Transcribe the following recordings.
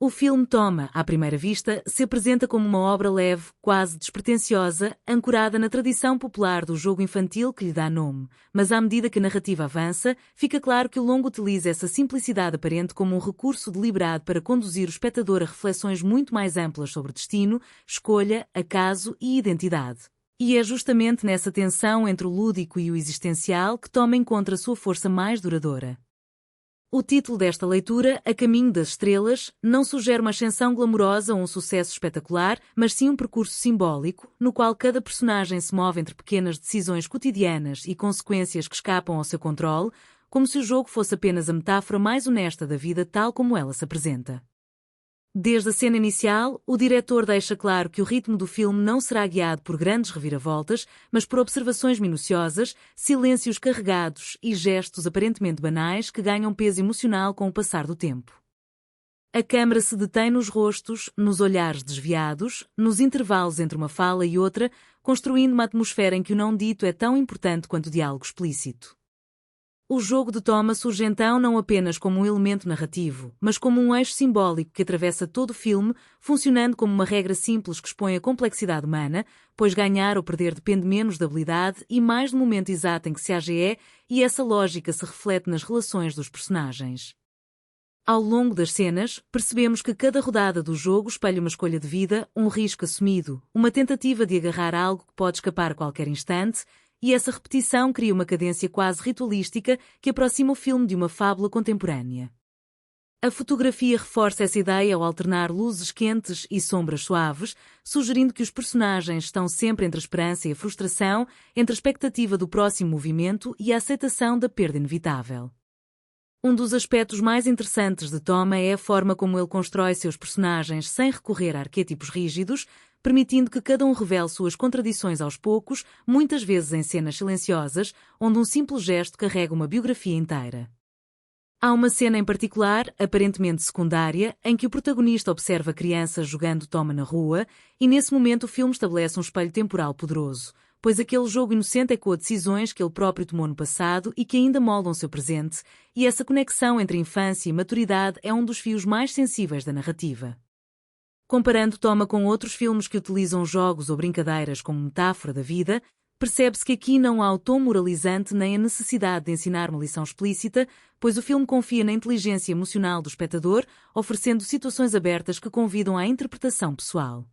O filme Toma, à primeira vista, se apresenta como uma obra leve, quase despretensiosa, ancorada na tradição popular do jogo infantil que lhe dá nome, mas à medida que a narrativa avança, fica claro que o longo utiliza essa simplicidade aparente como um recurso deliberado para conduzir o espectador a reflexões muito mais amplas sobre destino, escolha, acaso e identidade. E é justamente nessa tensão entre o lúdico e o existencial que Toma encontra sua força mais duradoura. O título desta leitura, A Caminho das Estrelas, não sugere uma ascensão glamourosa ou um sucesso espetacular, mas sim um percurso simbólico, no qual cada personagem se move entre pequenas decisões cotidianas e consequências que escapam ao seu controle, como se o jogo fosse apenas a metáfora mais honesta da vida tal como ela se apresenta. Desde a cena inicial, o diretor deixa claro que o ritmo do filme não será guiado por grandes reviravoltas, mas por observações minuciosas, silêncios carregados e gestos aparentemente banais que ganham peso emocional com o passar do tempo. A câmara se detém nos rostos, nos olhares desviados, nos intervalos entre uma fala e outra, construindo uma atmosfera em que o não dito é tão importante quanto o diálogo explícito. O jogo de Toma surge então não apenas como um elemento narrativo, mas como um eixo simbólico que atravessa todo o filme, funcionando como uma regra simples que expõe a complexidade humana, pois ganhar ou perder depende menos da habilidade e mais do momento exato em que se age e essa lógica se reflete nas relações dos personagens. Ao longo das cenas, percebemos que cada rodada do jogo espelha uma escolha de vida, um risco assumido, uma tentativa de agarrar algo que pode escapar a qualquer instante, e essa repetição cria uma cadência quase ritualística que aproxima o filme de uma fábula contemporânea. A fotografia reforça essa ideia ao alternar luzes quentes e sombras suaves, sugerindo que os personagens estão sempre entre a esperança e a frustração, entre a expectativa do próximo movimento e a aceitação da perda inevitável. Um dos aspectos mais interessantes de Toma é a forma como ele constrói seus personagens sem recorrer a arquétipos rígidos, permitindo que cada um revele suas contradições aos poucos, muitas vezes em cenas silenciosas, onde um simples gesto carrega uma biografia inteira. Há uma cena em particular, aparentemente secundária, em que o protagonista observa crianças jogando Toma na rua, e nesse momento o filme estabelece um espelho temporal poderoso, pois aquele jogo inocente ecoa decisões que ele próprio tomou no passado e que ainda moldam seu presente, e essa conexão entre infância e maturidade é um dos fios mais sensíveis da narrativa. Comparando Toma com outros filmes que utilizam jogos ou brincadeiras como metáfora da vida, percebe-se que aqui não há o tom moralizante nem a necessidade de ensinar uma lição explícita, pois o filme confia na inteligência emocional do espectador, oferecendo situações abertas que convidam à interpretação pessoal.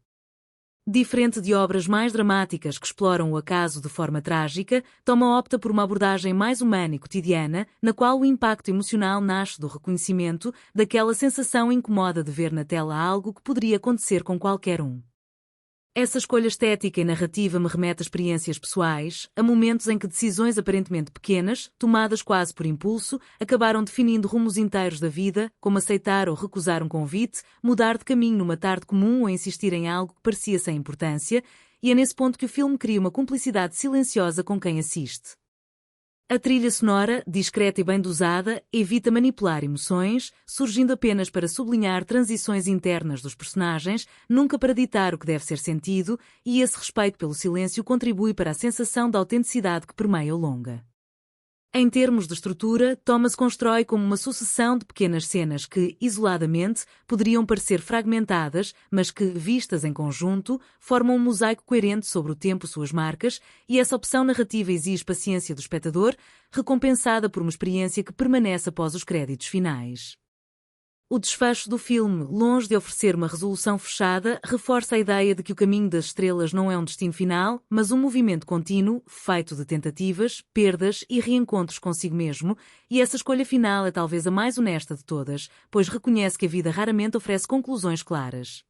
Diferente de obras mais dramáticas que exploram o acaso de forma trágica, Toma opta por uma abordagem mais humana e cotidiana, na qual o impacto emocional nasce do reconhecimento daquela sensação incômoda de ver na tela algo que poderia acontecer com qualquer um. Essa escolha estética e narrativa me remete a experiências pessoais, a momentos em que decisões aparentemente pequenas, tomadas quase por impulso, acabaram definindo rumos inteiros da vida, como aceitar ou recusar um convite, mudar de caminho numa tarde comum ou insistir em algo que parecia sem importância, e é nesse ponto que o filme cria uma cumplicidade silenciosa com quem assiste. A trilha sonora, discreta e bem dosada, evita manipular emoções, surgindo apenas para sublinhar transições internas dos personagens, nunca para ditar o que deve ser sentido, e esse respeito pelo silêncio contribui para a sensação de autenticidade que permeia o longa. Em termos de estrutura, Toma se constrói como uma sucessão de pequenas cenas que, isoladamente, poderiam parecer fragmentadas, mas que, vistas em conjunto, formam um mosaico coerente sobre o tempo suas marcas, e essa opção narrativa exige paciência do espectador, recompensada por uma experiência que permanece após os créditos finais. O desfecho do filme, longe de oferecer uma resolução fechada, reforça a ideia de que o caminho das estrelas não é um destino final, mas um movimento contínuo, feito de tentativas, perdas e reencontros consigo mesmo, e essa escolha final é talvez a mais honesta de todas, pois reconhece que a vida raramente oferece conclusões claras.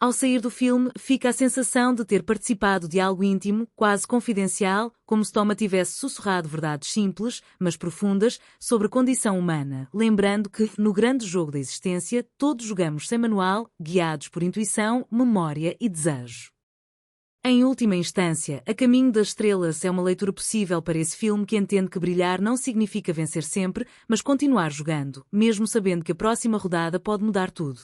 Ao sair do filme, fica a sensação de ter participado de algo íntimo, quase confidencial, como se Toma tivesse sussurrado verdades simples, mas profundas, sobre a condição humana, lembrando que, no grande jogo da existência, todos jogamos sem manual, guiados por intuição, memória e desejo. Em última instância, A Caminho das Estrelas é uma leitura possível para esse filme que entende que brilhar não significa vencer sempre, mas continuar jogando, mesmo sabendo que a próxima rodada pode mudar tudo.